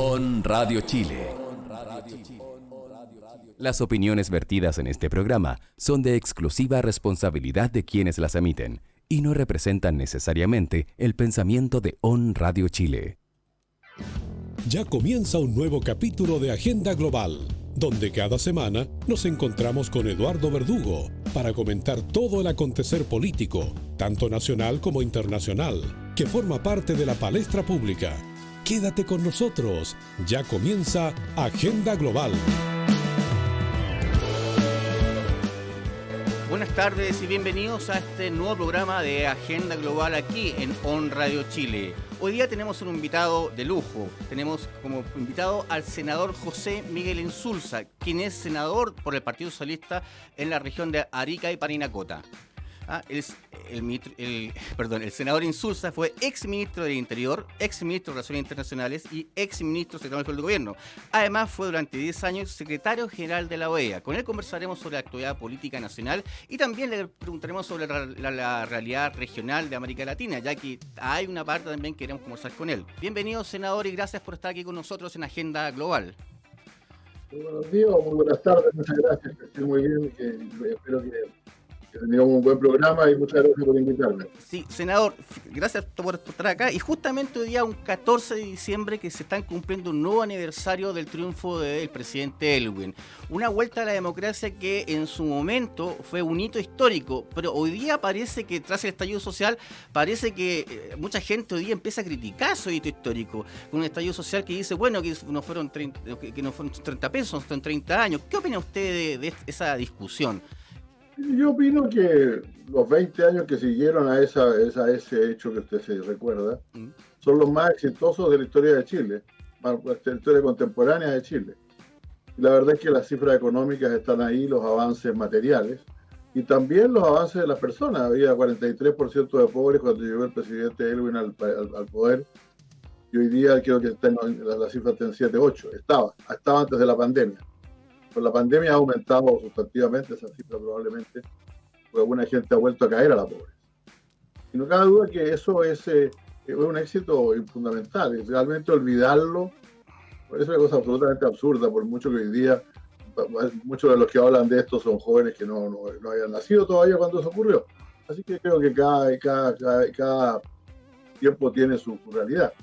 On Radio Chile. Las opiniones vertidas en este programa son de exclusiva responsabilidad de quienes las emiten y no representan necesariamente el pensamiento de On Radio Chile. Ya comienza un nuevo capítulo de Agenda Global, donde cada semana nos encontramos con Eduardo Verdugo para comentar todo el acontecer político, tanto nacional como internacional, que forma parte de la palestra pública. Quédate con nosotros, ya comienza Agenda Global. Buenas tardes y bienvenidos a este nuevo programa de Agenda Global aquí en On Radio Chile. Hoy día tenemos un invitado de lujo. Tenemos como invitado al senador José Miguel Insulza, quien es senador por el Partido Socialista en la región de Arica y Parinacota. El senador Insulza fue ex ministro del Interior, ex ministro de Relaciones Internacionales y ex ministro secretario del Gobierno. Además, fue durante 10 años secretario general de la OEA. Con él conversaremos sobre la actualidad política nacional y también le preguntaremos sobre la realidad regional de América Latina, ya que hay una parte también que queremos conversar con él. Bienvenido, senador, y gracias por estar aquí con nosotros en Agenda Global. Muy buenos días, muy buenas tardes, muchas gracias, que estén muy bien, espero que tengamos un buen programa y muchas gracias por invitarme. Sí, senador, gracias por estar acá. Y justamente hoy día, un 14 de diciembre, que se están cumpliendo un nuevo aniversario del triunfo del presidente Elwin. Una vuelta a la democracia que en su momento fue un hito histórico, pero hoy día parece que tras el estallido social, parece que mucha gente hoy día empieza a criticar su hito histórico, con un estallido social que dice, bueno, que no fueron 30 pesos, son 30 años. ¿Qué opina usted de esa discusión? Yo opino que los 20 años que siguieron a ese hecho que usted se recuerda, son los más exitosos de la historia de Chile, de la historia contemporánea de Chile. Y la verdad es que las cifras económicas están ahí, los avances materiales, y también los avances de las personas. Había 43% de pobres cuando llegó el presidente Elwin al poder, y hoy día creo que la cifra está en 7-8, estaba antes de la pandemia. Con la pandemia ha aumentado sustantivamente esa cifra probablemente, porque alguna gente ha vuelto a caer a la pobreza. Y no cabe duda que eso es un éxito fundamental, es realmente olvidarlo. Por eso es una cosa absolutamente absurda, por mucho que hoy día muchos de los que hablan de esto son jóvenes que no hayan nacido todavía cuando eso ocurrió. Así que creo que cada tiempo tiene su realidad.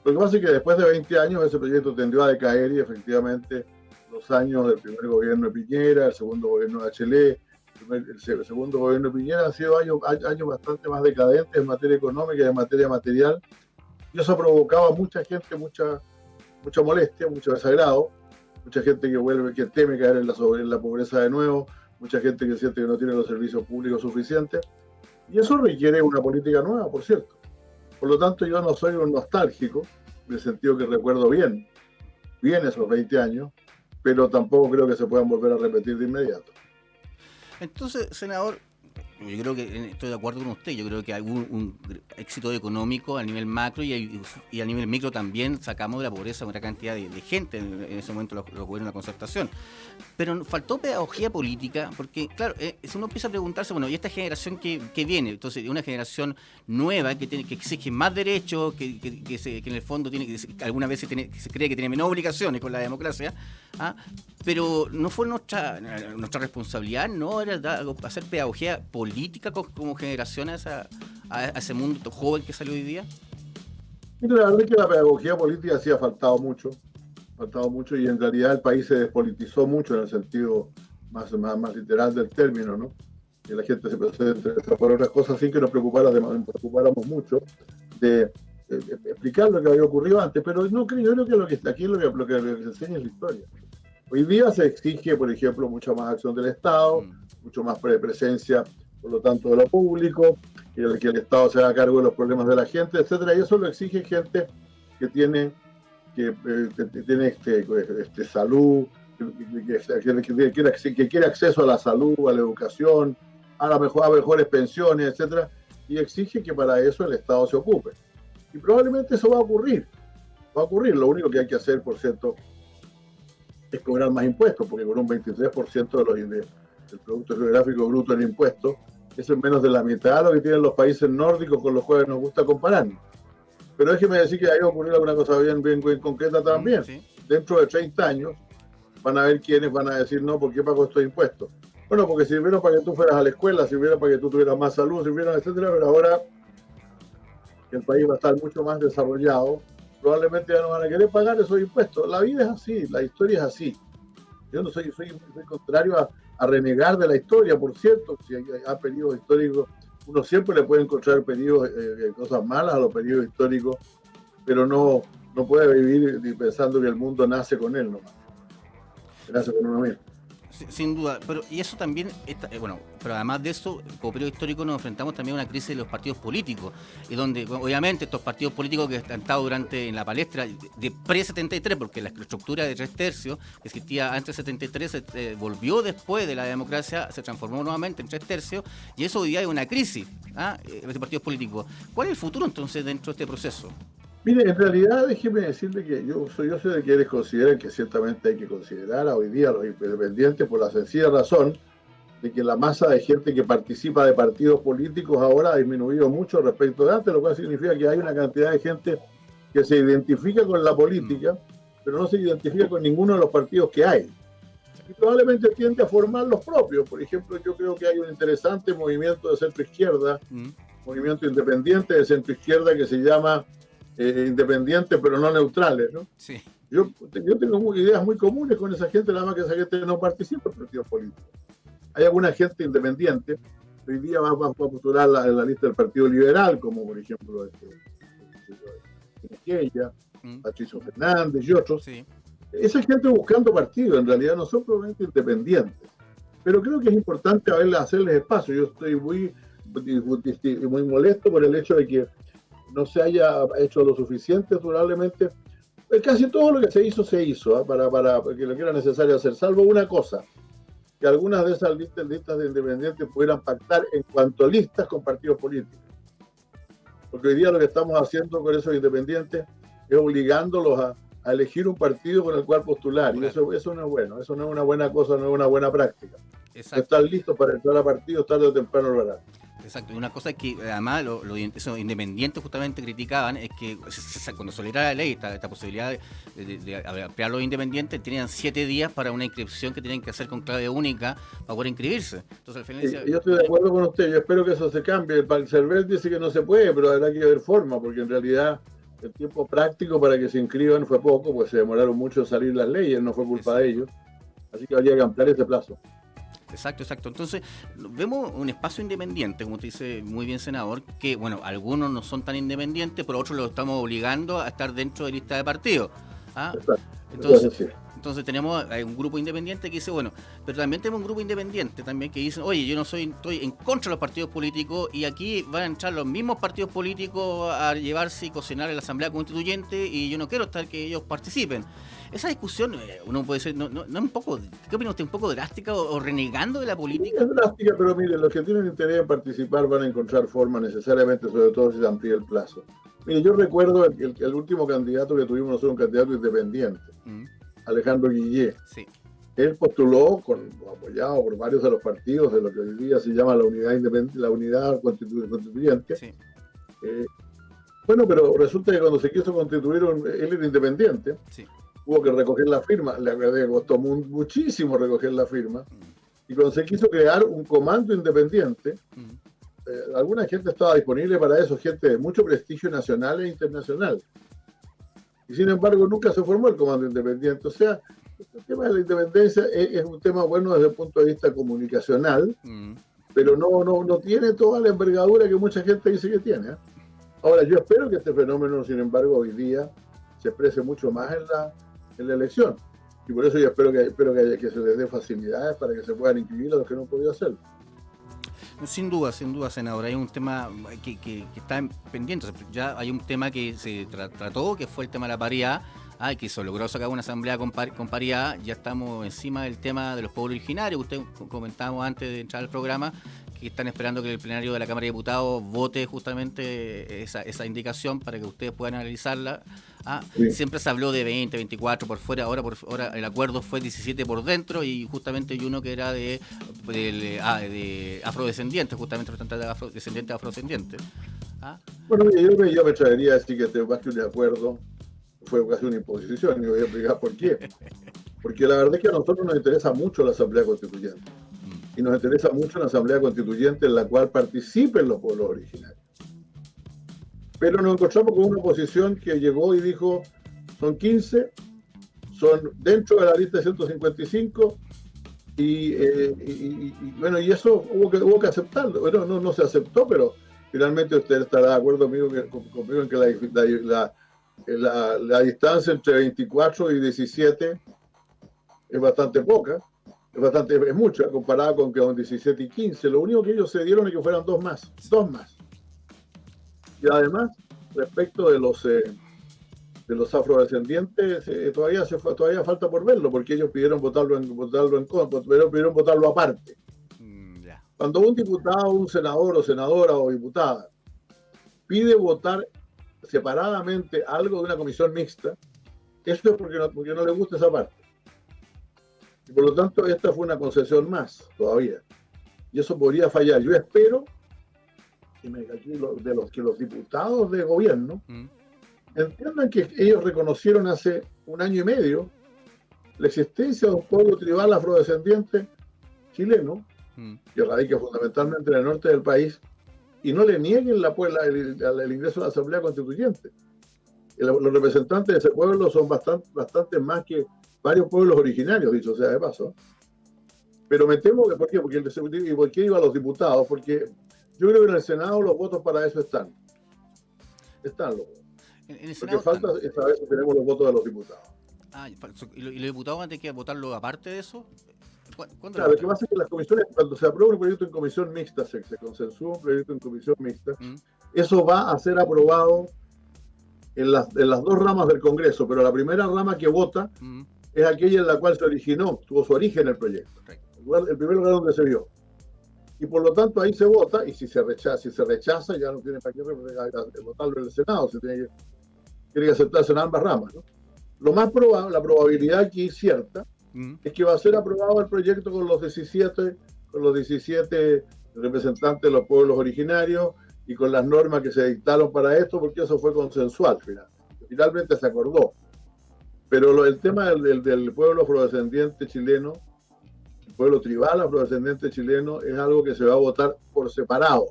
Lo que pasa es que después de 20 años ese proyecto tendió a decaer y efectivamente los años del primer gobierno de Piñera, el segundo gobierno de Bachelet, el segundo gobierno de Piñera han sido años bastante más decadentes en materia económica y en materia material, y eso provocaba a mucha gente mucha molestia, mucho desagrado, mucha gente que teme caer en la pobreza de nuevo, mucha gente que siente que no tiene los servicios públicos suficientes, y eso requiere una política nueva, por cierto. Por lo tanto, yo no soy un nostálgico, en el sentido que recuerdo bien esos 20 años, pero tampoco creo que se puedan volver a repetir de inmediato. Entonces, senador, yo creo que estoy de acuerdo con usted. Yo creo que hay un éxito económico a nivel macro y a nivel micro también sacamos de la pobreza una cantidad de gente en ese momento los gobiernos de la concertación. Pero faltó pedagogía política, porque claro, si uno empieza a preguntarse, bueno, ¿y esta generación que viene? Entonces, una generación nueva que exige más derechos, que en el fondo que alguna vez se cree que tiene menos obligaciones con la democracia, pero no fue nuestra responsabilidad, no era hacer pedagogía política como generación a ese mundo joven que salió hoy día. Mira, la verdad es que la pedagogía política sí ha faltado mucho y en realidad el país se despolitizó mucho en el sentido más literal del término, ¿no? Que la gente se empezó a interesar por otras cosas sin que nos preocupáramos mucho de explicar lo que había ocurrido antes, pero yo creo que lo que aquí lo que se enseña es la historia. Hoy día se exige, por ejemplo, mucha más acción del Estado, mucho más presencia, por lo tanto, de lo público, que el Estado se haga cargo de los problemas de la gente, etcétera, y eso lo exige gente que tiene salud, que quiere acceso a la salud, a la educación, a mejores pensiones, etcétera, y exige que para eso el Estado se ocupe. Y probablemente eso va a ocurrir. Lo único que hay que hacer, por cierto, es cobrar más impuestos, porque con un 23% del Producto Geográfico Bruto en impuestos, eso es menos de la mitad de lo que tienen los países nórdicos con los cuales nos gusta compararnos. Pero déjeme decir que ahí va a ocurrir alguna cosa bien concreta también. Sí. Dentro de 30 años van a haber quienes van a decir, no, ¿por qué pago estos impuestos? Bueno, porque sirvieron para que tú fueras a la escuela, sirvieron para que tú tuvieras más salud, sirvieron, etcétera, pero ahora que el país va a estar mucho más desarrollado, probablemente ya no van a querer pagar esos impuestos. La vida es así, la historia es así. Yo no soy contrario a renegar de la historia, por cierto, si hay periodos históricos, uno siempre le puede encontrar periodos, cosas malas a los periodos históricos, pero no puede vivir pensando que el mundo nace con él nomás. Nace con uno mismo. Sin duda, pero y eso también, pero además de eso, como periodo histórico nos enfrentamos también a una crisis de los partidos políticos, y donde obviamente estos partidos políticos que han estado en la palestra de pre-73, porque la estructura de 3/3 que existía antes del 73 se volvió después de la democracia, se transformó nuevamente en 3/3, y eso hoy día es una crisis de partidos políticos. ¿Cuál es el futuro entonces dentro de este proceso? Mire, en realidad déjeme decirle que yo soy de quienes consideran que ciertamente hay que considerar a hoy día a los independientes por la sencilla razón de que la masa de gente que participa de partidos políticos ahora ha disminuido mucho respecto de antes, lo cual significa que hay una cantidad de gente que se identifica con la política, pero no se identifica con ninguno de los partidos que hay. Y probablemente tiende a formar los propios. Por ejemplo, yo creo que hay un interesante movimiento de centro-izquierda, movimiento independiente de centro-izquierda que se llama independientes pero no neutrales, ¿no? Sí. Yo tengo ideas muy comunes con esa gente, nada más que esa gente no participa en partidos políticos. Hay alguna gente independiente, hoy día va a postular la lista del Partido Liberal, como por ejemplo Quilla, Patricio Fernández y otros. Sí. Esa gente buscando partido, en realidad no son probablemente independientes. Pero creo que es importante hacerles espacio. Yo estoy muy molesto por el hecho de que no se haya hecho lo suficiente, probablemente. Casi todo lo que se hizo para que lo que era necesario hacer, salvo una cosa, que algunas de esas listas de independientes pudieran pactar en cuanto a listas con partidos políticos. Porque hoy día lo que estamos haciendo con esos independientes es obligándolos a elegir un partido con el cual postular. Y eso no es bueno, eso no es una buena cosa, no es una buena práctica. Exacto. Estar listos para entrar a partidos tarde o temprano lo harán. Exacto, y una cosa que además esos independientes justamente criticaban es que cuando saliera la ley, esta posibilidad de ampliar los independientes, tenían 7 días para una inscripción que tenían que hacer con clave única para poder inscribirse. Entonces, al final yo estoy de acuerdo con usted, yo espero que eso se cambie. El CERVEL dice que no se puede, pero habrá que ver forma, porque en realidad el tiempo práctico para que se inscriban fue poco, pues se demoraron mucho en salir las leyes, no fue culpa de ellos, así que habría que ampliar ese plazo. Exacto. Entonces, vemos un espacio independiente, como te dice muy bien, senador, que, bueno, algunos no son tan independientes, pero otros los estamos obligando a estar dentro de lista de partidos. Entonces tenemos un grupo independiente que dice, bueno, pero también tenemos un grupo independiente también que dice, oye, yo estoy en contra de los partidos políticos y aquí van a entrar los mismos partidos políticos a llevarse y cocinar en la Asamblea Constituyente y yo no quiero estar que ellos participen. Esa discusión, uno puede ser, no un poco, ¿qué opina usted? ¿Un poco drástica o renegando de la política? Sí, es drástica, pero mire, los que tienen interés en participar van a encontrar forma necesariamente, sobre todo si se amplía el plazo. Mire, yo recuerdo el último candidato que tuvimos nosotros, un candidato independiente, Alejandro Guillé. Sí. Él postuló, apoyado por varios de los partidos de lo que hoy día se llama la unidad constituyente. Sí. Bueno, pero resulta que cuando se quiso constituir, él era independiente. Sí. Hubo que recoger la firma, le costó muchísimo recoger la firma, y cuando se quiso crear un comando independiente, alguna gente estaba disponible para eso, gente de mucho prestigio nacional e internacional, y sin embargo nunca se formó el comando independiente. O sea, el tema de la independencia es un tema bueno desde el punto de vista comunicacional, pero no tiene toda la envergadura que mucha gente dice que tiene. Ahora, yo espero que este fenómeno, sin embargo, hoy día se exprese mucho más en la elección, y por eso yo espero que se les dé facilidades para que se puedan inscribir a los que no han podido hacerlo. Sin duda, senador, hay un tema que está pendiente. Ya hay un tema que se trató, que fue el tema de la paridad, que se logró sacar una asamblea con paridad. Ya estamos encima del tema de los pueblos originarios, que usted comentábamos antes de entrar al programa, que están esperando que el plenario de la Cámara de Diputados vote justamente esa indicación para que ustedes puedan analizarla. Sí. Siempre se habló de 20, 24 por fuera, ahora el acuerdo fue 17 por dentro, y justamente hay uno que era de afrodescendientes, justamente descendientes afrodescendientes. ¿Ah? Bueno, yo me atrevería a decir que más que un acuerdo, fue casi una imposición, y voy a explicar por qué. Porque la verdad es que a nosotros nos interesa mucho la Asamblea Constituyente. Y nos interesa mucho una Asamblea Constituyente en la cual participen los pueblos originarios. Pero nos encontramos con una oposición que llegó y dijo, son 15, son dentro de la lista de 155, y bueno, y eso hubo que aceptarlo. Bueno, no se aceptó, pero finalmente usted estará de acuerdo conmigo en que la distancia entre 24 y 17 es bastante poca, es mucha comparada con que con 17 y 15. Lo único que ellos se dieron es que fueran dos más. Y además, respecto de los afrodescendientes, todavía falta por verlo, porque ellos pidieron votarlo en contra, pero pidieron votarlo aparte. Cuando un diputado, un senador o senadora o diputada pide votar separadamente algo de una comisión mixta, eso es porque no le gusta esa parte. Y por lo tanto, esta fue una concesión más todavía. Y eso podría fallar. Yo espero que los diputados de gobierno entiendan que ellos reconocieron hace un año y medio la existencia de un pueblo tribal afrodescendiente chileno, que radica fundamentalmente en el norte del país, y no le nieguen el ingreso a la Asamblea Constituyente. Los representantes de ese pueblo son bastante más que varios pueblos originarios, dicho sea de paso. Pero me temo que, ¿por qué? ¿Y por qué iba a los diputados? Porque yo creo que en el Senado los votos para eso están. Están los votos. Lo que falta es saber si tenemos los votos de los diputados. ¿Y los diputados van a tener que votarlo aparte de eso? Claro, lo que pasa es que las comisiones, cuando se aprueba un proyecto en comisión mixta, se consensúa un proyecto en comisión mixta, eso va a ser aprobado en las dos ramas del Congreso, pero la primera rama que vota es aquella en la cual se originó, tuvo su origen el proyecto, el primer lugar donde se vio. Y por lo tanto ahí se vota, y si se rechaza ya no tiene para qué votarlo en el Senado, tiene que aceptarse en ambas ramas, ¿no? Lo más probable, la probabilidad aquí cierta, es que va a ser aprobado el proyecto con los 17 representantes de los pueblos originarios y con las normas que se dictaron para esto, porque eso fue consensual, finalmente se acordó. Pero el tema del pueblo afrodescendiente chileno, el pueblo tribal afrodescendiente chileno, es algo que se va a votar por separado.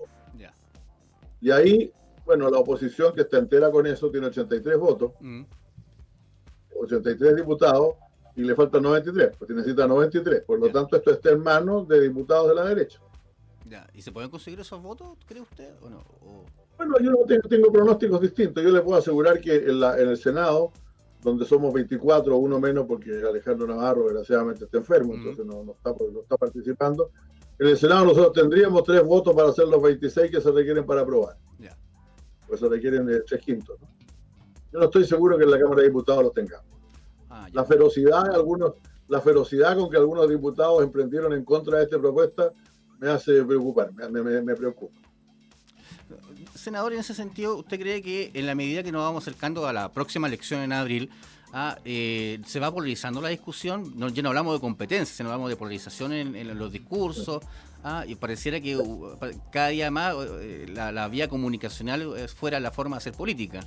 Y ahí, bueno, la oposición que está entera con eso tiene 83 votos, 83 diputados, y le faltan 93, porque necesita 93. Por lo tanto, esto está en manos de diputados de la derecha. ¿Y se pueden conseguir esos votos, cree usted, o no? Bueno, yo no tengo pronósticos distintos. Yo le puedo asegurar que en el Senado, donde somos 24, uno menos porque Alejandro Navarro desgraciadamente está enfermo, entonces no está participando. En el Senado nosotros tendríamos 3 votos para hacer los 26 que se requieren para aprobar. Pues se requieren 3/5, ¿no? Yo no estoy seguro que en la Cámara de Diputados los tengamos. La ferocidad con que algunos diputados emprendieron en contra de esta propuesta me hace preocupar, me preocupa. Senador, en ese sentido, ¿usted cree que en la medida que nos vamos acercando a la próxima elección en abril, se va polarizando la discusión? Ya no hablamos de competencia, sino hablamos de polarización en los discursos, y pareciera que cada día más la vía comunicacional fuera la forma de hacer política.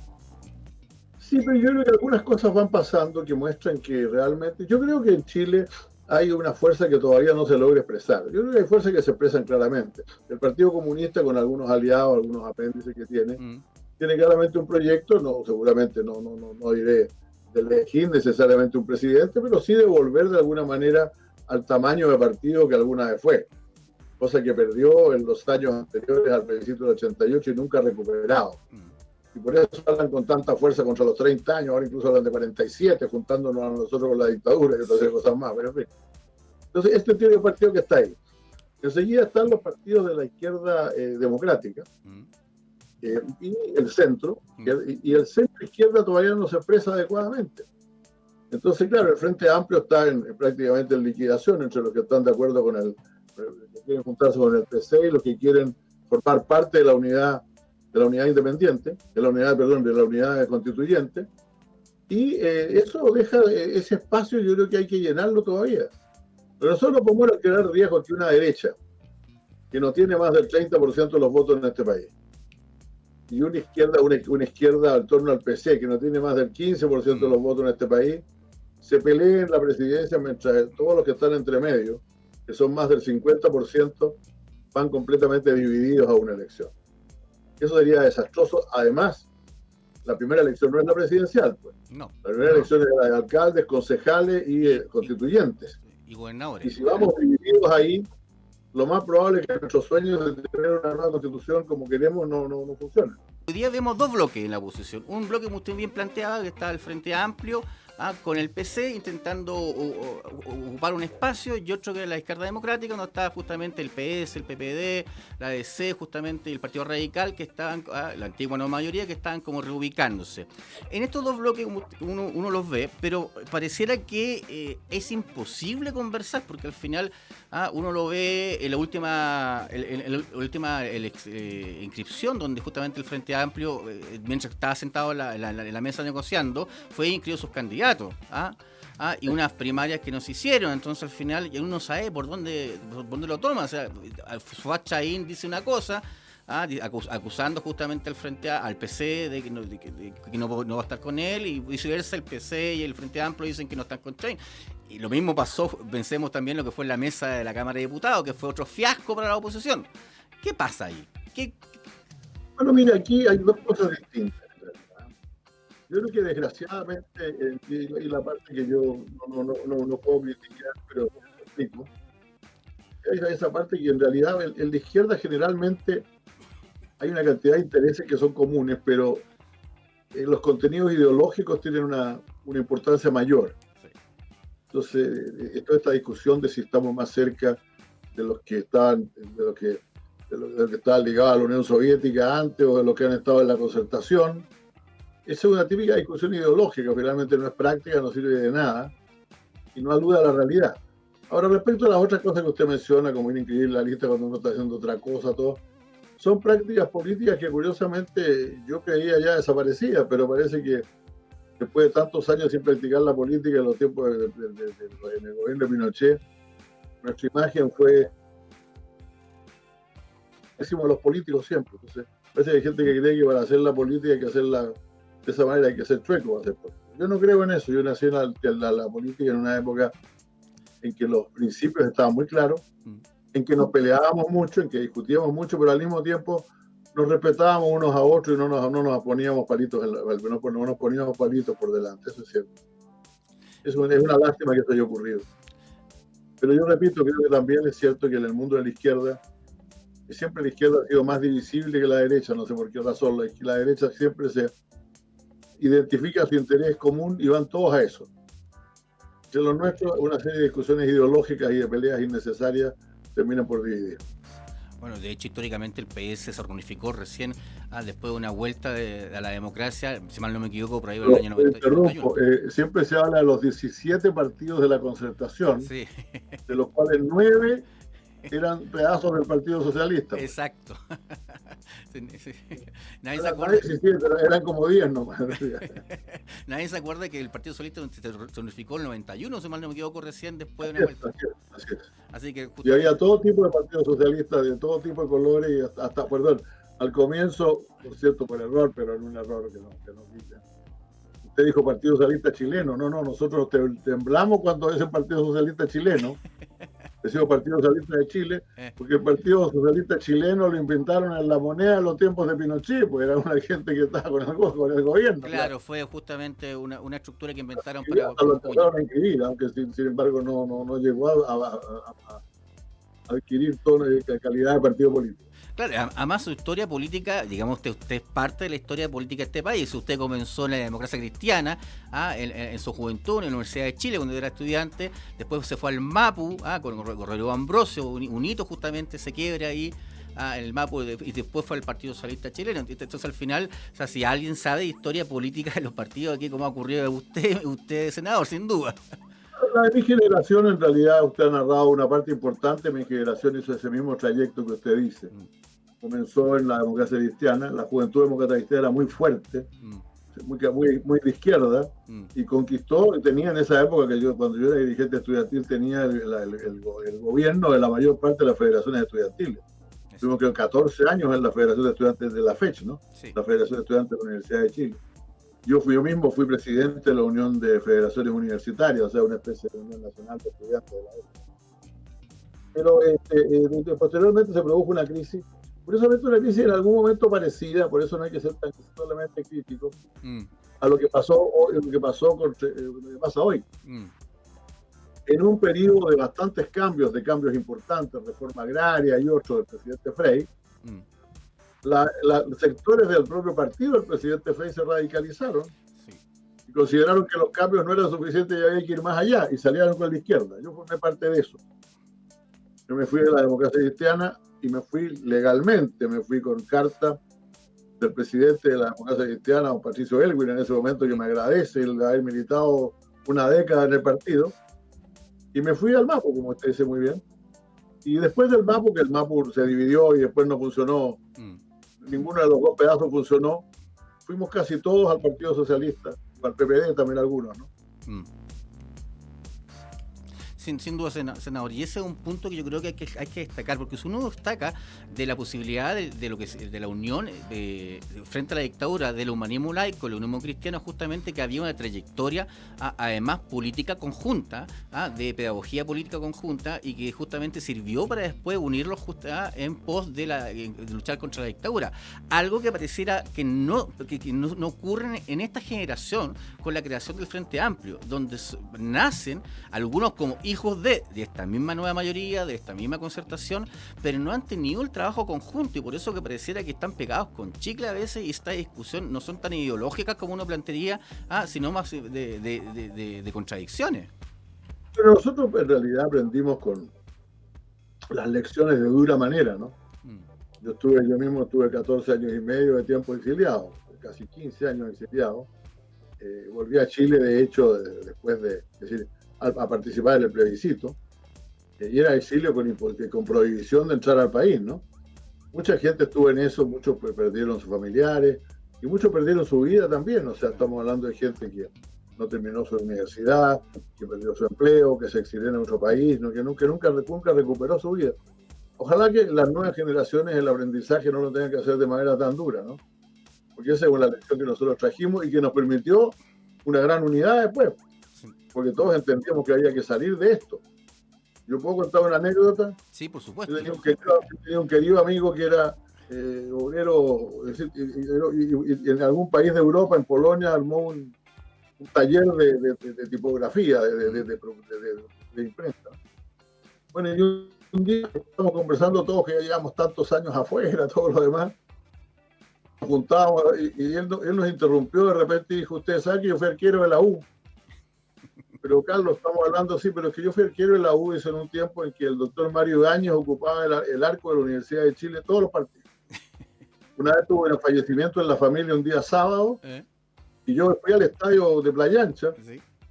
Sí, pero yo creo que algunas cosas van pasando que muestran que realmente, yo creo que en Chile hay una fuerza que todavía no se logra expresar. Yo creo que hay fuerzas que se expresan claramente. El Partido Comunista, con algunos aliados, algunos apéndices que tiene claramente un proyecto, seguramente no diré de elegir necesariamente un presidente, pero sí de volver de alguna manera al tamaño de partido que alguna vez fue, cosa que perdió en los años anteriores al plebiscito del 88 y nunca ha recuperado. Y por eso hablan con tanta fuerza contra los 30 años, ahora incluso hablan de 47, juntándonos a nosotros con la dictadura y otras cosas más. Pero en fin. Entonces, este tipo de partido que está ahí. Enseguida están los partidos de la izquierda democrática y el centro, y el centro izquierda todavía no se expresa adecuadamente. Entonces, claro, el Frente Amplio está prácticamente en liquidación entre los que están de acuerdo con que quieren juntarse con el PC y los que quieren formar parte de la unidad independiente, de la unidad constituyente, y eso deja ese espacio, yo creo que hay que llenarlo todavía. Pero nosotros no podemos crear riesgo que una derecha, que no tiene más del 30% de los votos en este país, y una izquierda en torno al PC, que no tiene más del 15% de los votos en este país, se peleen la presidencia mientras todos los que están entre medio, que son más del 50%, van completamente divididos a una elección. Eso sería desastroso. Además, la primera elección no es la presidencial, pues. No. La primera elección es la de alcaldes, concejales y constituyentes. Y gobernadores. Y si vamos divididos ahí, lo más probable es que nuestros sueños de tener una nueva constitución como queremos no funcionen. Hoy día vemos dos bloques en la oposición. Un bloque, como usted bien planteaba, que está el Frente Amplio, con el PC intentando ocupar un espacio, y otro que es la izquierda democrática, donde está justamente el PS, el PPD, la DC, justamente, y el Partido Radical, que estaban, la antigua no mayoría, que estaban como reubicándose. En estos dos bloques uno los ve, pero pareciera que es imposible conversar, porque al final uno lo ve en la última inscripción, donde justamente el Frente Amplio, mientras estaba sentado en la mesa negociando, fue inscrito sus candidatos. Y unas primarias que no se hicieron, entonces al final uno no sabe por dónde lo toma. O sea, Fuad Chahín dice una cosa, acusando justamente al PC de que no va a estar con él, y viceversa el PC y el Frente Amplio dicen que no están con Chahín. Y lo mismo pasó, pensemos también lo que fue en la mesa de la Cámara de Diputados, que fue otro fiasco para la oposición. ¿Qué pasa ahí? Bueno, mira, aquí hay dos cosas distintas. Yo creo que desgraciadamente, y la parte que yo no puedo criticar, pero explico, es esa parte que en realidad el de izquierda generalmente hay una cantidad de intereses que son comunes, pero los contenidos ideológicos tienen una importancia mayor. Entonces, toda esta discusión de si estamos más cerca de los que estaban ligados a la Unión Soviética antes o de los que han estado en la concertación, esa es una típica discusión ideológica, finalmente no es práctica, no sirve de nada y no alude a la realidad. Ahora, respecto a las otras cosas que usted menciona, como ir a inscribir la lista cuando uno está haciendo otra cosa, todo, son prácticas políticas que curiosamente yo creía ya desaparecidas, pero parece que después de tantos años sin practicar la política en los tiempos del gobierno de Pinochet, nuestra imagen fue, decimos los políticos siempre, entonces parece que hay gente que cree que para hacer la política hay que hacerla de esa manera, hay que ser chueco para hacer política. Yo no creo en eso. Yo nací en la política en una época en que los principios estaban muy claros, en que nos peleábamos mucho, en que discutíamos mucho, pero al mismo tiempo nos respetábamos unos a otros y no nos poníamos palitos, no nos poníamos palitos por delante. Eso es cierto. Es una lástima que esto haya ocurrido. Pero yo repito, creo que también es cierto que en el mundo de la izquierda, siempre la izquierda ha sido más divisible que la derecha, no sé por qué razón. La derecha siempre se identifica su interés común y van todos a eso. De lo nuestro, una serie de discusiones ideológicas y de peleas innecesarias terminan por dividir. Bueno, de hecho, históricamente el PS se reunificó recién después de una vuelta a la democracia, si mal no me equivoco, por ahí en el año 91. Siempre se habla de los 17 partidos de la concertación, sí, de los cuales 9 eran pedazos del Partido Socialista. Exacto. Nadie se acuerda. Eran como 10 nomás. Nadie se acuerda que el Partido Socialista se unificó en el 91, si mal no me equivoco, recién después de una vuelta. Así que y había todo tipo de partidos socialistas, de todo tipo de colores, y hasta, perdón, al comienzo, por cierto, por error, pero en un error que no quita. Usted dijo Partido Socialista Chileno. No, nosotros temblamos cuando es el Partido Socialista Chileno. Decimos Partido Socialista de Chile, porque el Partido Socialista Chileno lo inventaron en la moneda en los tiempos de Pinochet, pues era una gente que estaba con el gobierno. Claro, fue justamente una estructura que inventaron para... Lo empezaron a inscribir, aunque sin embargo no llegó a adquirir toda la calidad de partido político. Claro, además su historia política, digamos, usted es parte de la historia política de este país. Usted comenzó en la democracia cristiana en su juventud en la Universidad de Chile cuando era estudiante, después se fue al MAPU con Rodrigo Ambrosio, un hito justamente se quiebra ahí en el MAPU, y después fue al Partido Socialista Chileno. Entonces al final, o sea, si alguien sabe de historia política de los partidos aquí, como ha ocurrido de usted senador, sin duda. La de mi generación, en realidad, usted ha narrado una parte importante. Mi generación hizo ese mismo trayecto que usted dice. Comenzó en la democracia cristiana, la juventud demócrata cristiana era muy fuerte, muy de izquierda, y conquistó, tenía en esa época, cuando yo era dirigente estudiantil, tenía el gobierno de la mayor parte de las federaciones estudiantiles. Estuvimos creo 14 años en la Federación de Estudiantes de la FECH, ¿no? Sí. La Federación de Estudiantes de la Universidad de Chile. Yo mismo fui presidente de la Unión de Federaciones Universitarias, o sea, una especie de Unión Nacional de Estudiantes de la época. Pero posteriormente se produjo una crisis, curiosamente una crisis en algún momento parecida, por eso no hay que ser tan solamente crítico, a lo que pasó hoy, lo que pasa hoy. En un periodo de bastantes cambios importantes, reforma agraria y otros del presidente Frei, los sectores del propio partido del presidente Frei se radicalizaron y consideraron que los cambios no eran suficientes y había que ir más allá y salieron con la izquierda. Yo formé parte de eso. Yo me fui de la democracia cristiana y me fui legalmente, me fui con carta del presidente de la democracia cristiana, don Patricio Elwin, en ese momento, que me agradece el haber militado una década en el partido, y me fui al MAPU, como usted dice muy bien. Y después del MAPU, que el MAPU se dividió y después no funcionó, ninguno de los dos pedazos funcionó, fuimos casi todos al Partido Socialista, al PPD también algunos, ¿no? Sin duda, senador, y ese es un punto que yo creo que hay que destacar, porque si uno destaca de la posibilidad de lo que de la unión frente a la dictadura del humanismo laico, el humanismo cristiano, justamente que había una trayectoria, además política conjunta, de pedagogía política conjunta, y que justamente sirvió para después unirlos en pos de luchar contra la dictadura. Algo que pareciera que no ocurre en esta generación con la creación del Frente Amplio, donde nacen algunos como hijos de esta misma nueva mayoría, de esta misma concertación, pero no han tenido el trabajo conjunto, y por eso que pareciera que están pegados con chicle a veces, y esta discusión no son tan ideológicas como uno plantearía, sino más de contradicciones. Pero nosotros en realidad aprendimos con las lecciones de dura manera, ¿no? Yo mismo estuve 14 años y medio de tiempo exiliado, casi 15 años exiliado. Volví a Chile, de hecho, después de a participar en el plebiscito, y era exilio con prohibición de entrar al país, ¿no? Mucha gente estuvo en eso, muchos perdieron sus familiares y muchos perdieron su vida también. O sea, estamos hablando de gente que no terminó su universidad, que perdió su empleo, que se exilió en otro país, ¿no? que nunca recuperó su vida. Ojalá que las nuevas generaciones el aprendizaje no lo tengan que hacer de manera tan dura, ¿no? Porque esa es la lección que nosotros trajimos y que nos permitió una gran unidad después, porque todos entendíamos que había que salir de esto. Yo puedo contar una anécdota. Sí, por supuesto. Yo tenía un querido amigo que era obrero, y en algún país de Europa, en Polonia, armó un taller de tipografía, de imprenta. Bueno, y un día estábamos conversando todos, que ya llevamos tantos años afuera, todos los demás, nos juntábamos, y él nos interrumpió de repente y dijo: usted sabe que yo fui arquero de la U. Pero Carlos, estamos hablando así, pero es que yo fui arquero de la U en un tiempo en que el doctor Mario Ibáñez ocupaba el arco de la Universidad de Chile todos los partidos. Una vez tuve el fallecimiento en la familia un día sábado, y yo fui al estadio de Playa Ancha,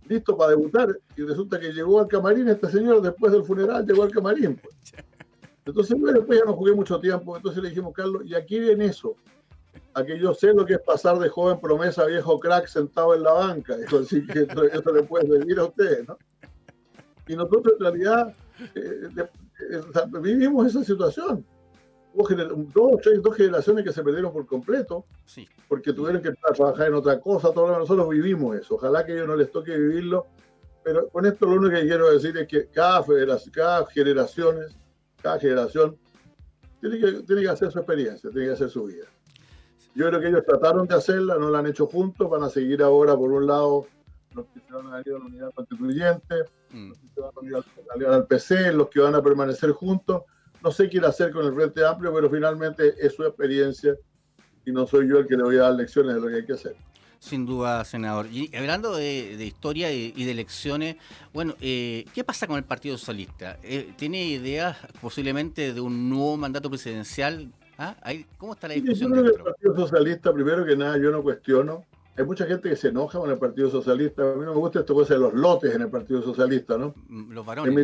listo para debutar, y resulta que llegó al camarín este señor después del funeral, llegó al camarín. Pues. Entonces, bueno, después ya no jugué mucho tiempo, entonces le dijimos: Carlos, y aquí viene eso, a que yo sé lo que es pasar de joven promesa a viejo crack sentado en la banca. Dijo, así que eso le puede servir a ustedes, ¿no? Y nosotros en realidad vivimos esa situación. Hubo dos generaciones que se perdieron por completo, porque tuvieron que trabajar en otra cosa. Todos nosotros vivimos eso. Ojalá que a ellos no les toque vivirlo, pero con esto lo único que quiero decir es que cada generación tiene que hacer su experiencia, tiene que hacer su vida. Yo creo que ellos trataron de hacerla, no la han hecho juntos, van a seguir ahora, por un lado, los que se van a ir a la unidad constituyente, los que se van a ir al PC, los que van a permanecer juntos. No sé qué ir a hacer con el Frente Amplio, pero finalmente es su experiencia y no soy yo el que le voy a dar lecciones de lo que hay que hacer. Sin duda, senador. Y hablando de historia y de elecciones, bueno, ¿qué pasa con el Partido Socialista? ¿Tiene ideas posiblemente de un nuevo mandato presidencial? ¿Cómo está la discusión? Yo creo que el Partido Socialista, primero que nada, yo no cuestiono. Hay mucha gente que se enoja con el Partido Socialista. A mí no me gusta esto cosa de los lotes en el Partido Socialista, ¿no? Los varones. En mi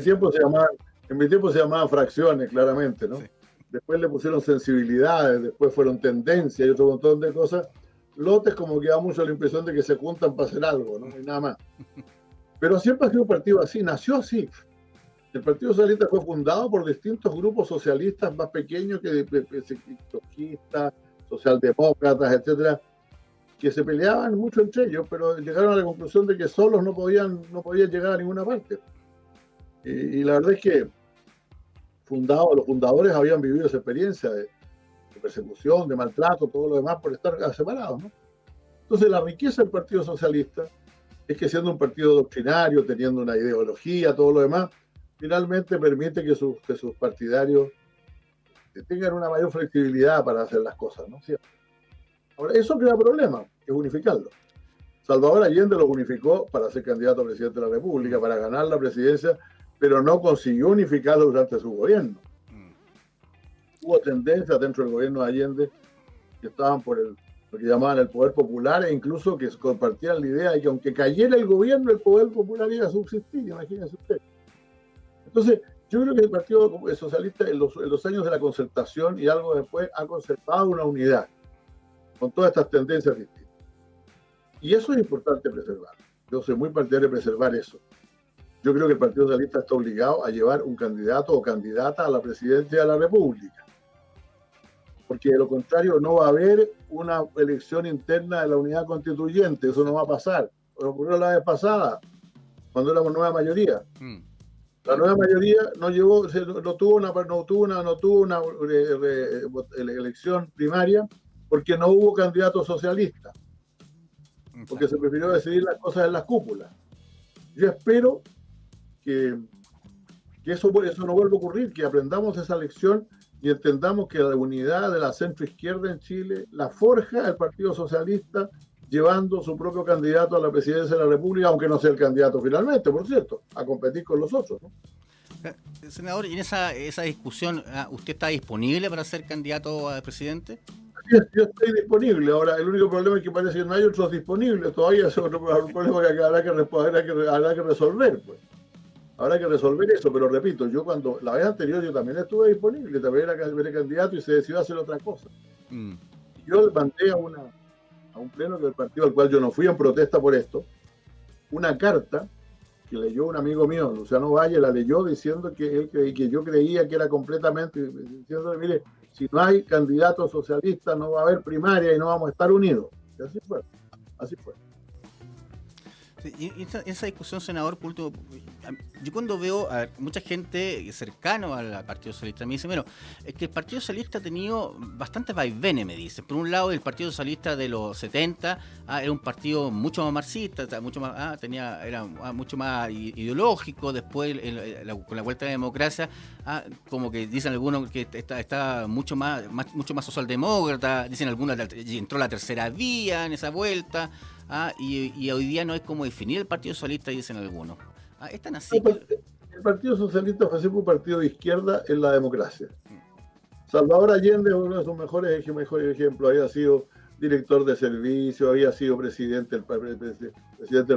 tiempo se llamaban fracciones, claramente, ¿no? Sí. Después le pusieron sensibilidades, después fueron tendencias y otro montón de cosas. Lotes como que da mucho la impresión de que se juntan para hacer algo, ¿no? Y nada más. Pero siempre ha sido un partido así, nació así. El Partido Socialista fue fundado por distintos grupos socialistas más pequeños que ecologistas, socialdemócratas, etcétera, que se peleaban mucho entre ellos, pero llegaron a la conclusión de que solos no podían llegar a ninguna parte. Y la verdad es que los fundadores habían vivido esa experiencia de persecución, de maltrato, todo lo demás por estar separados, ¿no? Entonces la riqueza del Partido Socialista es que siendo un partido doctrinario, teniendo una ideología, todo lo demás, finalmente permite que sus partidarios tengan una mayor flexibilidad para hacer las cosas, ¿no? ¿Cierto? Ahora, eso crea problemas, es unificarlo. Salvador Allende lo unificó para ser candidato a presidente de la República, para ganar la presidencia, pero no consiguió unificarlo durante su gobierno. Hubo tendencias dentro del gobierno de Allende que estaban por lo que llamaban el poder popular, e incluso que compartían la idea de que aunque cayera el gobierno, el poder popular iba a subsistir, imagínense usted. Entonces, yo creo que el Partido Socialista en los años de la concertación y algo después ha conservado una unidad con todas estas tendencias distintas. Y eso es importante preservar. Yo soy muy partidario de preservar eso. Yo creo que el Partido Socialista está obligado a llevar un candidato o candidata a la presidencia de la República. Porque de lo contrario no va a haber una elección interna de la unidad constituyente. Eso no va a pasar. Lo ocurrió la vez pasada, cuando éramos nueva mayoría. La nueva mayoría no tuvo una elección primaria porque no hubo candidato socialista, porque se prefirió decidir las cosas en las cúpulas. Yo espero que eso no vuelva a ocurrir, que aprendamos esa lección y entendamos que la unidad de la centroizquierda en Chile la forja el Partido Socialista llevando su propio candidato a la presidencia de la República, aunque no sea el candidato finalmente, por cierto, a competir con los otros, ¿no? Senador, y en esa discusión, ¿usted está disponible para ser candidato a presidente? Yo estoy disponible. Ahora, el único problema es que parece que no hay otros disponibles. Todavía es otro problema que habrá que resolver, pues. Habrá que resolver eso, pero repito, yo cuando la vez anterior yo también estuve disponible, también era candidato y se decidió hacer otra cosa. Yo le mandé a un pleno del partido al cual yo no fui en protesta por esto, una carta que leyó un amigo mío, Luciano Valle, la leyó diciendo que yo creía que era completamente, diciendo, mire, si no hay candidato socialista no va a haber primaria y no vamos a estar unidos. Y así fue. Sí, y esa discusión, senador, por último, yo cuando veo a mucha gente cercano al Partido Socialista, me dice, bueno, es que el Partido Socialista ha tenido bastantes vaivenes, me dicen. Por un lado, el Partido Socialista de los 70 era un partido mucho más marxista, era mucho más ideológico. Después, con la vuelta a la democracia, como que dicen algunos que está mucho más socialdemócrata, dicen algunos que entró la tercera vía en esa vuelta. Y hoy día no es como definir el Partido Socialista, dicen algunos. ¿Es tan así? El Partido Socialista fue siempre un partido de izquierda en la democracia. Salvador Allende es uno de sus mejores ejemplos. Había sido director de servicio, había sido presidente del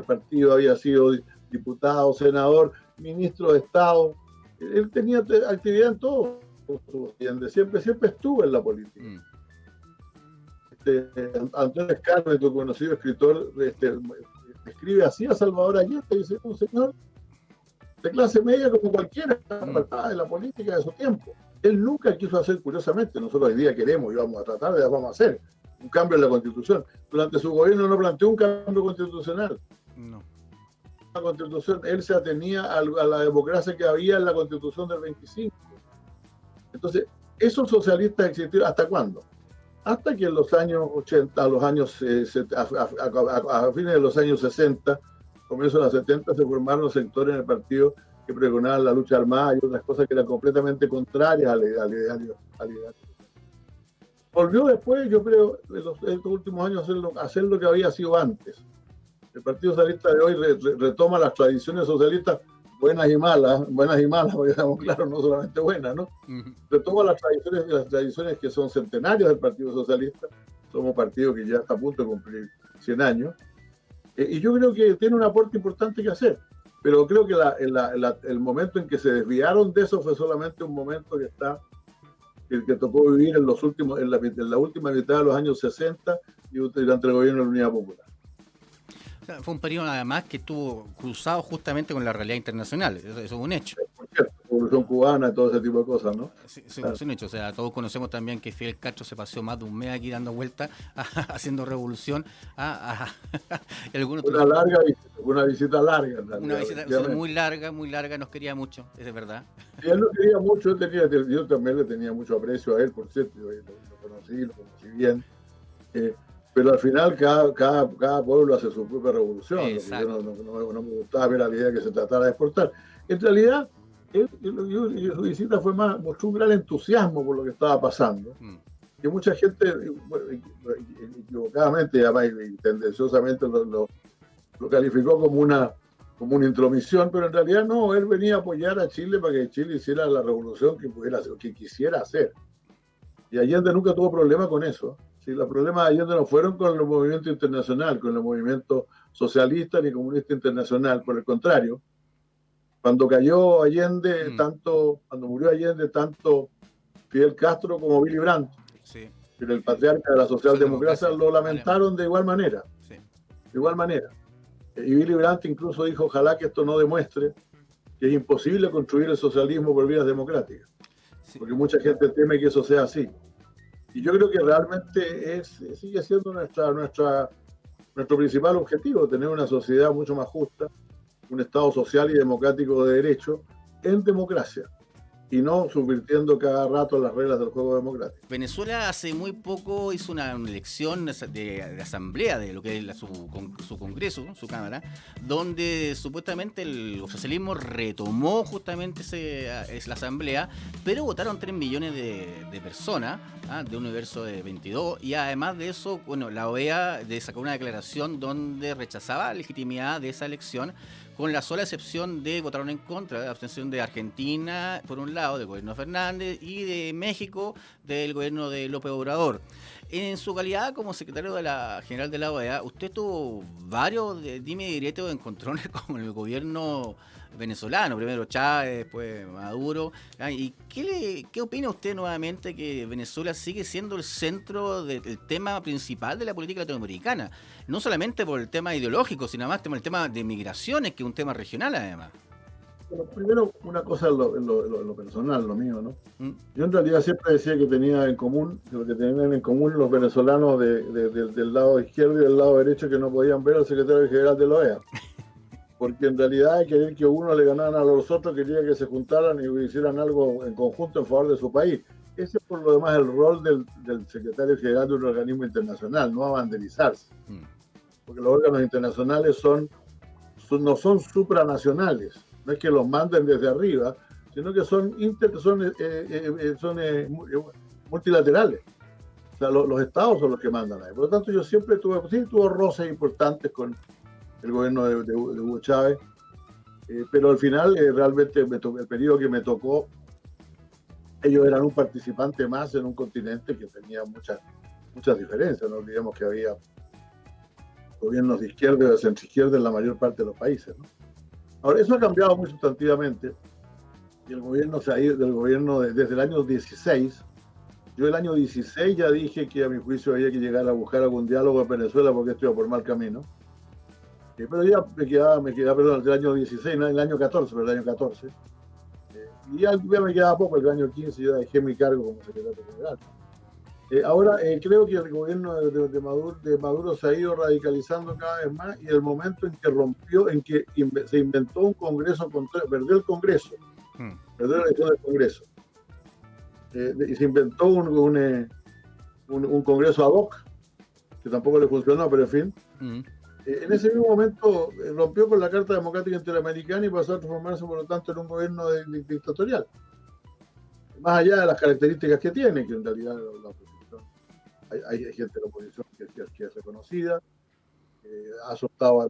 partido, había sido diputado, senador, ministro de Estado. Él tenía actividad en todo. Siempre estuvo en la política. Antonio Escarne, tu conocido escritor, escribe así a Salvador Allende, dice, un señor de clase media como cualquiera, de la política de su tiempo. Él nunca quiso hacer, curiosamente, nosotros hoy día queremos y vamos a hacer un cambio en la Constitución. Durante su gobierno no planteó un cambio constitucional. No. La Constitución, él se atenía a la democracia que había en la Constitución del 25. Entonces, esos socialistas existieron, ¿hasta cuándo? Hasta que en los años 80, a fines de los años 60, comienzo de los 70, se formaron sectores en el partido que pregonaban la lucha armada y otras cosas que eran completamente contrarias al ideario. Volvió después, yo creo, en estos últimos años hacer lo que había sido antes. El Partido Socialista de hoy retoma las tradiciones socialistas, buenas y malas, porque estamos claros, no solamente buenas, ¿no? Retoma las tradiciones que son centenarias del Partido Socialista. Somos un partido que ya está a punto de cumplir 100 años. Y yo creo que tiene un aporte importante que hacer. Pero creo que el momento en que se desviaron de eso fue solamente un momento que tocó vivir en la última mitad de los años 60 y durante el gobierno de la Unidad Popular. Fue un periodo además que estuvo cruzado justamente con la realidad internacional, eso es un hecho. Revolución Cubana, todo ese tipo de cosas, ¿no? Sí, claro. Sí, o sea, todos conocemos también que Fidel Castro se pasó más de un mes aquí dando vueltas, haciendo revolución. Una visita larga. Una visita muy larga, nos quería mucho, es verdad. Y él lo quería mucho, yo también le tenía mucho aprecio a él, por cierto, yo lo conocí bien. Pero al final cada pueblo hace su propia revolución. Lo que yo no me gustaba ver la idea que se tratara de exportar. En realidad, su visita mostró un gran entusiasmo por lo que estaba pasando. Que mucha gente, equivocadamente y tendenciosamente, lo calificó como una intromisión, pero en realidad no, él venía a apoyar a Chile para que Chile hiciera la revolución que quisiera hacer. Y Allende nunca tuvo problema con eso. Sí, los problemas de Allende no fueron con el movimiento internacional, con el movimiento socialista ni comunista internacional, por el contrario. Cuando cayó Allende, cuando murió Allende, tanto Fidel Castro como Willy Brandt, el patriarca de la socialdemocracia, lo lamentaron de igual manera. Sí. De igual manera. Y Willy Brandt incluso dijo, ojalá que esto no demuestre que es imposible construir el socialismo por vías democráticas. Sí. Porque mucha gente teme que eso sea así. Y yo creo que realmente sigue siendo nuestro principal objetivo, tener una sociedad mucho más justa, un Estado social y democrático de derecho en democracia, y no subvirtiendo cada rato las reglas del juego democrático. Venezuela hace muy poco hizo una elección de asamblea de lo que es su Congreso, su Cámara, donde supuestamente el oficialismo retomó justamente la asamblea, pero votaron 3 millones de personas, de un universo de 22, y además de eso, bueno, la OEA sacó una declaración donde rechazaba la legitimidad de esa elección, con la sola excepción de votaron en contra de la abstención de Argentina, por un lado, del gobierno de Fernández, y de México, del gobierno de López Obrador. En su calidad como secretario general de la OEA, usted tuvo varios dime y diretes o encontrones con el gobierno venezolano, primero Chávez, después Maduro. ¿Y qué opina usted nuevamente que Venezuela sigue siendo el centro del tema principal de la política latinoamericana? No solamente por el tema ideológico, sino más por el tema de migraciones, que es un tema regional además. Bueno, primero, una cosa en lo personal, lo mío, ¿no? Yo en realidad siempre decía que tenía en común, lo que tenían en común los venezolanos del lado izquierdo y del lado derecho, que no podían ver al secretario general de la OEA. Porque en realidad querer que uno le ganaran a los otros, quería que se juntaran y hicieran algo en conjunto en favor de su país. Ese es por lo demás el rol del secretario general de un organismo internacional, no abanderizarse. Porque los órganos internacionales no son supranacionales, no es que los manden desde arriba, sino que son multilaterales. O sea, los estados son los que mandan ahí. Por lo tanto, yo siempre tuve roces importantes con el gobierno de Hugo Chávez, pero al final realmente el periodo que me tocó, ellos eran un participante más en un continente que tenía muchas diferencias. No olvidemos que había gobiernos de izquierda y de centroizquierda en la mayor parte de los países, ¿no? Ahora, eso ha cambiado muy sustantivamente, y el gobierno se ha ido del gobierno desde el año 16. Yo el año 16 ya dije que a mi juicio había que llegar a buscar algún diálogo en Venezuela porque esto iba por mal camino. Pero ya me quedaba, perdón, del año 16, no, el año 14, pero el año 14. Y ya me quedaba poco, el año 15 ya dejé mi cargo como secretario general. Ahora creo que el gobierno de Maduro se ha ido radicalizando cada vez más, y el momento en que se inventó un Congreso, perdió el Congreso, perdió la elección del Congreso, y se inventó un Congreso ad hoc, que tampoco le funcionó, pero en fin. En ese mismo momento rompió con la Carta Democrática Interamericana y pasó a transformarse, por lo tanto, en un gobierno dictatorial. Más allá de las características que tiene, que en realidad la oposición, hay gente de la oposición que es reconocida,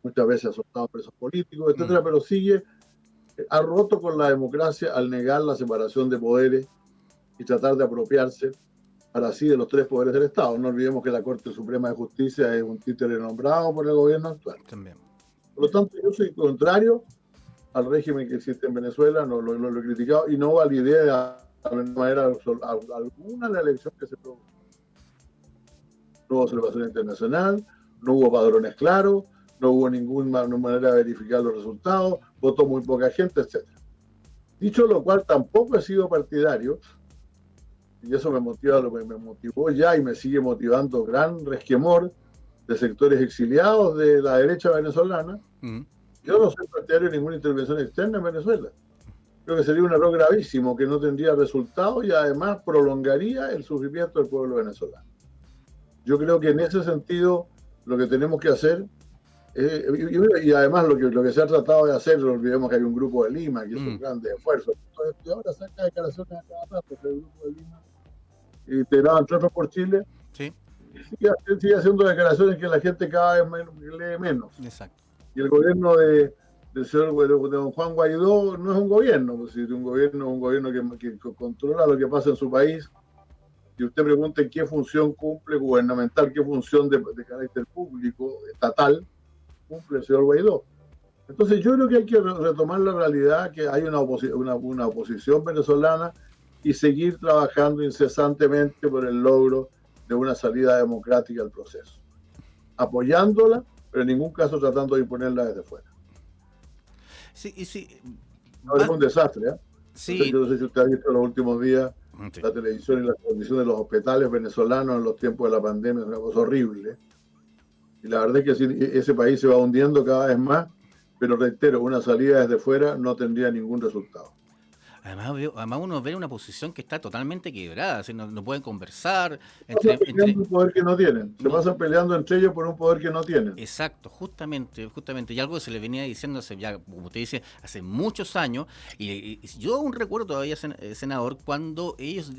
muchas veces ha soltado presos políticos, etcétera, pero ha roto con la democracia al negar la separación de poderes y tratar de apropiarse para así de los 3 poderes del Estado. No olvidemos que la Corte Suprema de Justicia es un títere nombrado por el gobierno actual. También. Por lo tanto, yo soy contrario al régimen que existe en Venezuela, no lo he criticado, y no validé de alguna manera alguna de la elección que se produjo. No hubo observación internacional, no hubo padrones claros, no hubo ninguna manera de verificar los resultados, votó muy poca gente, etc. Dicho lo cual, tampoco he sido partidario, y eso me motivó ya y me sigue motivando gran resquemor de sectores exiliados de la derecha venezolana. Yo no soy partidario de ninguna intervención externa en Venezuela. Creo que sería un error gravísimo que no tendría resultados y además prolongaría el sufrimiento del pueblo venezolano. Yo creo que en ese sentido lo que tenemos que hacer, y además lo que se ha tratado de hacer, no olvidemos que hay un grupo de Lima que hizo un gran esfuerzo. Entonces, y ahora saca declaraciones a cada rato del grupo de Lima, integrado entre otros por Chile, sí. sigue haciendo declaraciones que la gente cada vez lee menos. Exacto. Y el gobierno del señor de don Juan Guaidó no es un gobierno, pues, un gobierno que controla lo que pasa en su país. Y usted pregunta en qué función cumple gubernamental, qué función de carácter público, estatal, cumple el señor Guaidó. Entonces yo creo que hay que retomar la realidad, que hay una oposición venezolana y seguir trabajando incesantemente por el logro de una salida democrática al proceso, apoyándola, pero en ningún caso tratando de imponerla desde fuera. Sí. Ahora es un desastre, ¿eh? Sí. Yo no sé si usted ha visto en los últimos días la televisión y las condiciones de los hospitales venezolanos en los tiempos de la pandemia, es una cosa horrible. Y la verdad es que ese país se va hundiendo cada vez más, pero reitero, una salida desde fuera no tendría ningún resultado. Además uno ve una posición que está totalmente quebrada, ¿sí? No pueden conversar. Se pasan peleando un poder que no tienen, se pasan peleando entre ellos por un poder que no tienen. Exacto, justamente, y algo que se le venía diciendo ya, como usted dice, hace muchos años, y yo aún recuerdo todavía, senador, cuando ellos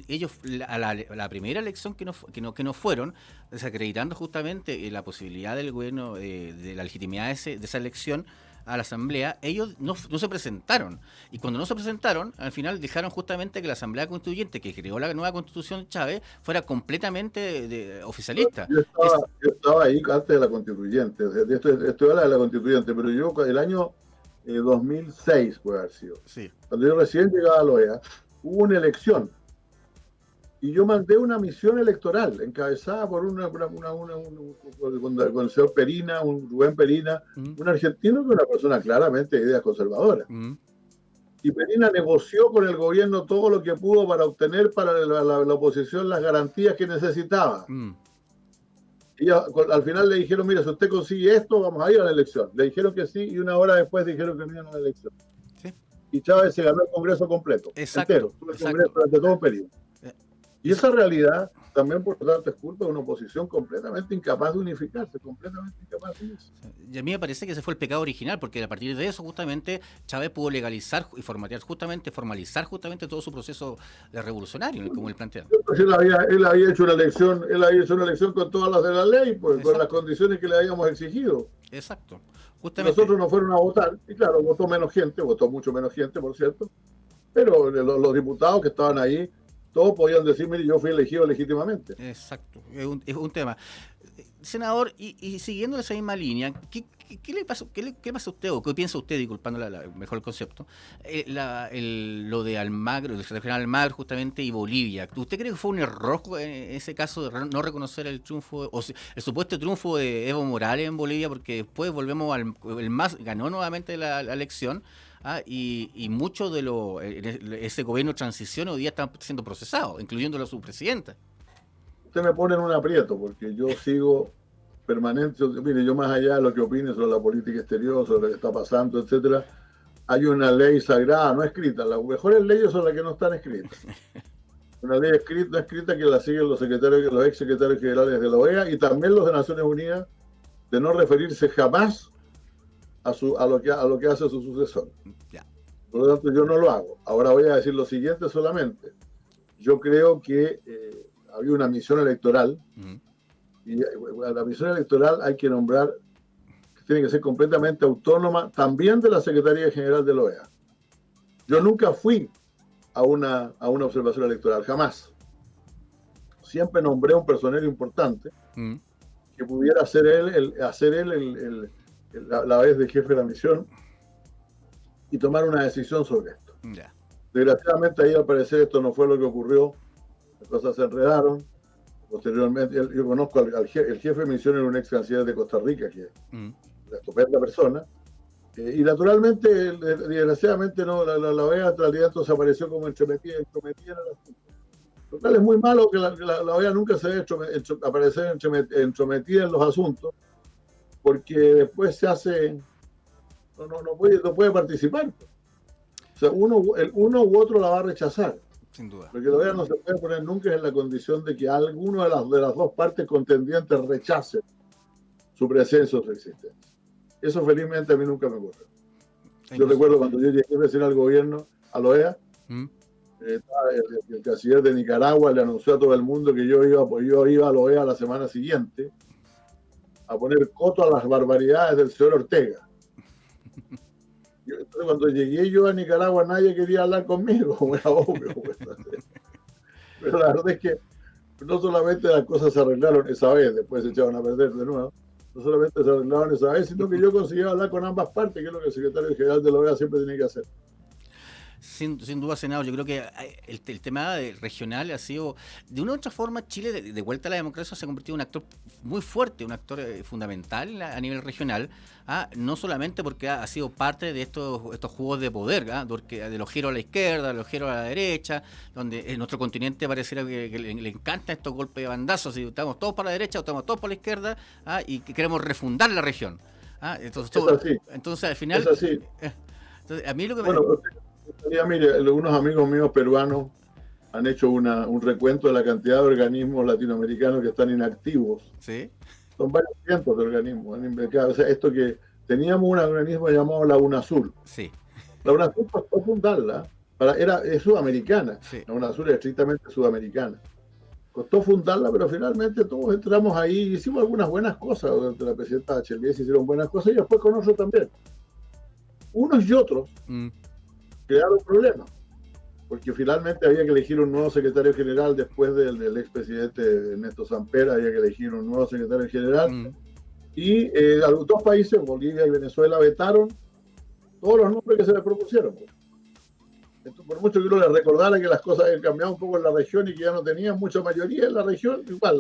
a la primera elección que no fueron, desacreditando justamente la posibilidad del gobierno, de la legitimidad de esa elección a la asamblea, ellos no se presentaron, y cuando no se presentaron, al final dejaron justamente que la asamblea constituyente que creó la nueva constitución Chávez fuera completamente oficialista. Yo estaba ahí antes de la constituyente, esto habla de la constituyente, pero yo el año 2006 puede haber sido, sí. Cuando yo recién llegaba a la OEA, hubo una elección y yo mandé una misión electoral encabezada por con el señor Perina, Rubén Perina, un argentino que es una persona claramente de ideas conservadoras. Y Perina negoció con el gobierno todo lo que pudo para obtener para la oposición las garantías que necesitaba. Y al final le dijeron, mira, si usted consigue esto, vamos a ir a la elección. Le dijeron que sí y una hora después dijeron que no iban a la elección. ¿Sí? Y Chávez se ganó el Congreso completo, entero, el Congreso durante todo un periodo. Y esa realidad también, por lo tanto, es culpa de una oposición completamente incapaz de unificarse, completamente incapaz de unirse. Y a mí me parece que ese fue el pecado original, porque a partir de eso, justamente, Chávez pudo legalizar y formalizar justamente todo su proceso de revolucionario, como él plantea. Pues él había hecho una elección con todas las de la ley, pues, con las condiciones que le habíamos exigido. Exacto. Justamente. Nosotros no fueron a votar, y claro, votó mucho menos gente, por cierto, pero los diputados que estaban ahí, todos podían decir, mire, yo fui elegido legítimamente. Exacto, es un tema. Senador, y siguiendo esa misma línea, ¿qué le pasa a usted, o qué piensa usted, disculpando mejor el concepto, lo de Almagro, el secretario Almagro justamente, y Bolivia? ¿Usted cree que fue un error en ese caso de no reconocer el triunfo, o el supuesto triunfo de Evo Morales en Bolivia, porque después volvemos el MAS ganó nuevamente la elección? Y mucho de ese gobierno de transición hoy día está siendo procesado, incluyendo a su presidenta. Usted me pone en un aprieto, porque yo sigo permanente. Mire, yo más allá de lo que opine sobre la política exterior, sobre lo que está pasando, etcétera, hay una ley sagrada, no escrita. Las mejores leyes son las que no están escritas. Una ley no escrita que la siguen los ex secretarios generales de la OEA y también los de Naciones Unidas, de no referirse jamás a lo que hace su sucesor. Por lo tanto, yo no lo hago. Ahora voy a decir lo siguiente solamente. Yo creo que había una misión electoral y a la misión electoral hay que nombrar, que tiene que ser completamente autónoma, también de la Secretaría General de la OEA. Yo nunca fui a una observación electoral, jamás. Siempre nombré a un personal importante que pudiera hacer él la vez de jefe de la misión y tomar una decisión sobre esto. Desgraciadamente ahí al parecer esto no fue lo que ocurrió, las cosas se enredaron. Posteriormente yo conozco el jefe de misión, era un ex canciller de Costa Rica, que es una estupenda persona, Y naturalmente, desgraciadamente, no, la OEA en realidad entonces apareció como entrometida en el asunto. Lo cual es muy malo que la OEA nunca se debe aparecer entrometida en los asuntos, porque después se hace, no puede participar. O sea, uno u otro la va a rechazar. Sin duda. Porque la OEA no se puede poner nunca en la condición de que alguno de las dos partes contendientes rechace su presencia o su existencia. Eso felizmente a mí nunca me ocurrió. Yo recuerdo cuando yo llegué a presidir al gobierno, a la OEA, el canciller de Nicaragua le anunció a todo el mundo que yo iba a la OEA la semana siguiente a poner coto a las barbaridades del señor Ortega. Entonces, cuando llegué yo a Nicaragua, nadie quería hablar conmigo, era obvio. Pero la verdad es que no solamente las cosas se arreglaron esa vez, después se echaron a perder de nuevo. No solamente se arreglaron esa vez, sino que yo conseguí hablar con ambas partes, que es lo que el secretario general de la OEA siempre tiene que hacer. Sin duda, senador, yo creo que el tema regional ha sido, de una u otra forma, Chile, de vuelta a la democracia, se ha convertido en un actor muy fuerte, un actor fundamental a nivel regional, no solamente porque ha sido parte de estos juegos de poder, de los giros a la izquierda, los giros a la derecha, donde en nuestro continente pareciera que le encantan estos golpes de bandazos, y estamos todos para la derecha o estamos todos para la izquierda, y que queremos refundar la región. Entonces, al final... Es así. Entonces, a mí lo que mire, unos amigos míos peruanos han hecho un recuento de la cantidad de organismos latinoamericanos que están inactivos. ¿Sí? Son varios cientos de organismos. O sea, esto que teníamos un organismo llamado la UNASUR. Sí. La UNASUR costó fundarla, es sudamericana. Sí. La UNASUR es estrictamente sudamericana. Costó fundarla, pero finalmente todos entramos ahí, hicimos algunas buenas cosas. Durante la presidenta Bachelet se hicieron buenas cosas y después con otros también. Unos y otros crearon problemas, porque finalmente había que elegir un nuevo secretario general después del expresidente Ernesto Samper, había que elegir un nuevo secretario general, y los dos países, Bolivia y Venezuela, vetaron todos los nombres que se les propusieron. Entonces, por mucho que uno les recordara que las cosas habían cambiado un poco en la región y que ya no tenían mucha mayoría en la región, igual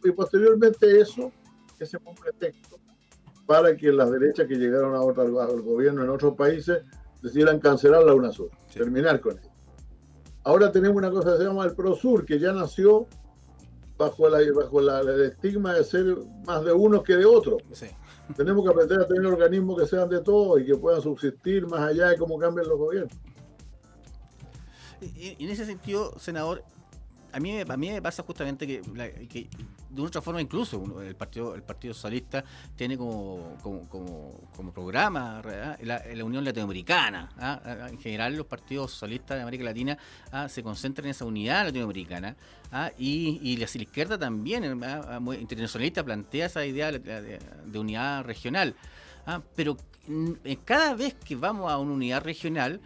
y posteriormente ese fue un pretexto para que las derechas que llegaron al gobierno en otros países decidieran cancelar la UNASUR, terminar con ella. Ahora tenemos una cosa que se llama el PROSUR, que ya nació bajo el estigma de ser más de unos que de otros. Sí. Tenemos que aprender a tener organismos que sean de todos y que puedan subsistir más allá de cómo cambian los gobiernos. Y en ese sentido, senador, a mí me pasa justamente que de una otra forma incluso el Partido Socialista tiene como programa la Unión Latinoamericana. En general los partidos socialistas de América Latina se concentran en esa unidad latinoamericana, y la izquierda también, internacionalista, plantea esa idea de unidad regional. Pero cada vez que vamos a una unidad regional,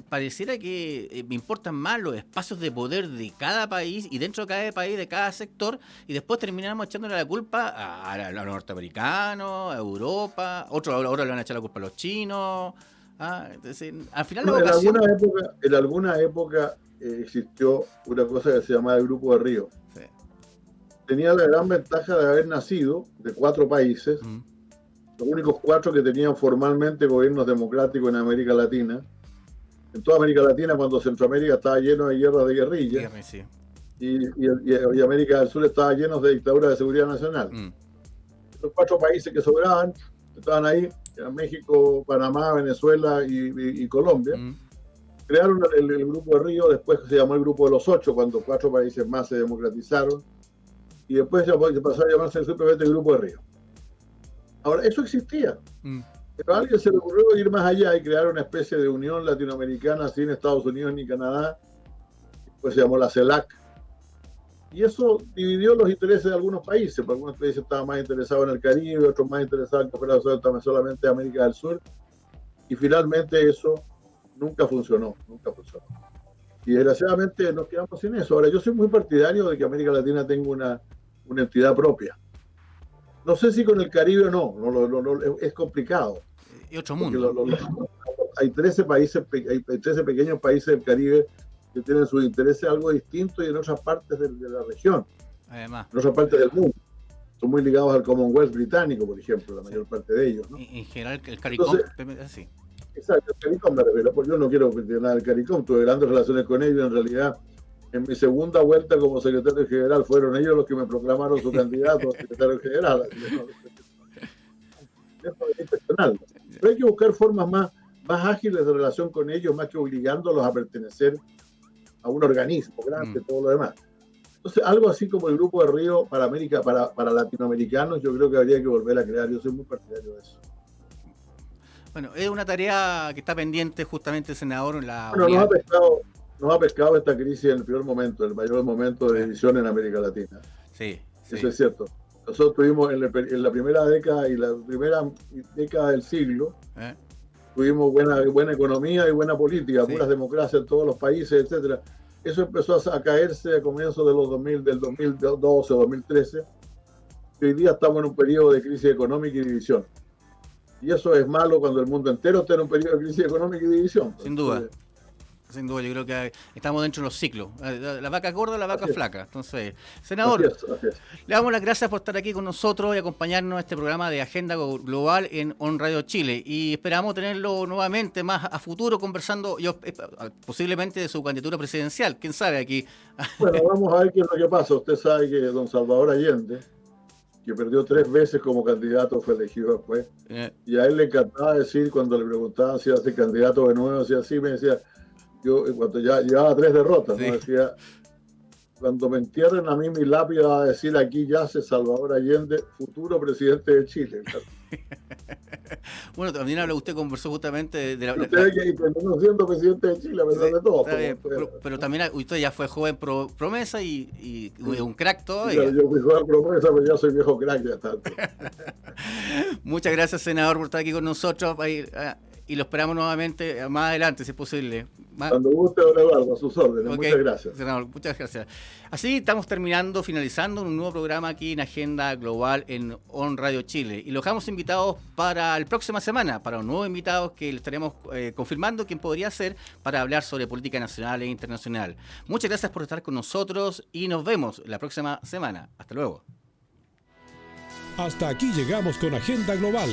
pareciera que me importan más los espacios de poder de cada país, y dentro de cada país, de cada sector, y después terminamos echándole la culpa a los norteamericanos, a Europa, otros ahora le van a echar la culpa a los chinos. Entonces, al final en alguna época existió una cosa que se llamaba el Grupo de Río. Sí. Tenía la gran ventaja de haber nacido de 4 países, los únicos 4 que tenían formalmente gobiernos democráticos en América Latina. En toda América Latina, cuando Centroamérica estaba lleno de guerras de guerrilla, sí. y América del Sur estaba lleno de dictaduras de seguridad nacional. Los 4 países que sobraban estaban ahí, eran México, Panamá, Venezuela y Colombia. Crearon el Grupo de Río, después se llamó el Grupo de los 8, cuando 4 países más se democratizaron, y después se pasó a llamarse simplemente el Grupo de Río. Ahora, eso existía. Pero a alguien se le ocurrió ir más allá y crear una especie de unión latinoamericana sin Estados Unidos ni Canadá. Después se llamó la CELAC. Y eso dividió los intereses de algunos países. Porque algunos países estaban más interesados en el Caribe, otros más interesados en cooperar solamente América del Sur. Y finalmente eso nunca funcionó. Y desgraciadamente nos quedamos sin eso. Ahora, yo soy muy partidario de que América Latina tenga una entidad propia. No sé si con el Caribe o no, es complicado. Y otro mundo. Hay 13 pequeños países del Caribe que tienen sus intereses algo distintos y en otras partes de la región. Además. En otras partes del mundo. son muy ligados al Commonwealth británico, por ejemplo, la mayor parte de ellos, ¿no? En general, el CARICOM, sí. Exacto, el CARICOM me refiero, porque yo no quiero cuestionar el CARICOM, tuve grandes relaciones con ellos, en realidad, en mi segunda vuelta como secretario general, fueron ellos los que me proclamaron su candidato a secretario general. Pero hay que buscar formas más ágiles de relación con ellos, más que obligándolos a pertenecer a un organismo grande, todo lo demás. Entonces, algo así como el Grupo de Río para América, para latinoamericanos, yo creo que habría que volver a crear. Yo soy muy partidario de eso. Bueno, es una tarea que está pendiente justamente, senador. Nos ha pescado esta crisis en el peor momento, el mayor momento de división en América Latina. Sí. Eso es cierto. Nosotros tuvimos en la primera década y la primera década del siglo, tuvimos buena economía y buena política, puras democracias en todos los países, etcétera. Eso empezó a caerse a comienzos de del 2012 o 2013. Y hoy día estamos en un periodo de crisis económica y división. Y eso es malo cuando el mundo entero está en un periodo de crisis económica y división. Sin duda. Sin duda, yo creo que estamos dentro de los ciclos. La vaca gorda, la vaca flaca. Entonces, senador, así es. Le damos las gracias por estar aquí con nosotros y acompañarnos a este programa de Agenda Global en On Radio Chile. Y esperamos tenerlo nuevamente más a futuro conversando, posiblemente de su candidatura presidencial. ¿Quién sabe aquí? Bueno, vamos a ver qué es lo que pasa. Usted sabe que don Salvador Allende, que perdió 3 veces como candidato, fue elegido después. Y a él le encantaba decir, cuando le preguntaban si iba a ser candidato de nuevo, si así, me decía... Yo, cuando ya llevaba 3 derrotas, ¿no? Decía, cuando me entierren a mí, mi lápida va a decir: aquí yace Salvador Allende, futuro presidente de Chile. Bueno, también usted conversó justamente de usted que terminó siendo presidente de Chile, a pesar de todo. Pero también usted ya fue joven promesa y un crack todavía. Yo fui joven promesa, pero ya soy viejo crack ya tanto. Muchas gracias, senador, por estar aquí con nosotros. Y lo esperamos nuevamente más adelante, si es posible. Cuando guste, don Eduardo, a sus órdenes. Okay. Muchas gracias. Senador, muchas gracias. Así estamos finalizando un nuevo programa aquí en Agenda Global en On Radio Chile. Y los dejamos invitados para la próxima semana, para un nuevo invitado que le estaremos confirmando quién podría ser para hablar sobre política nacional e internacional. Muchas gracias por estar con nosotros y nos vemos la próxima semana. Hasta luego. Hasta aquí llegamos con Agenda Global.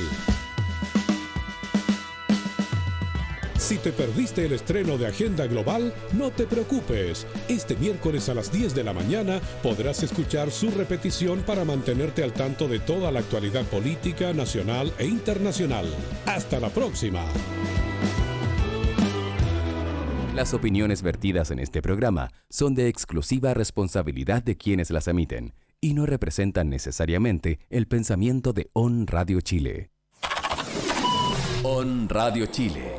Si te perdiste el estreno de Agenda Global, no te preocupes. Este miércoles a las 10 de la mañana podrás escuchar su repetición para mantenerte al tanto de toda la actualidad política, nacional e internacional. ¡Hasta la próxima! Las opiniones vertidas en este programa son de exclusiva responsabilidad de quienes las emiten y no representan necesariamente el pensamiento de On Radio Chile. On Radio Chile.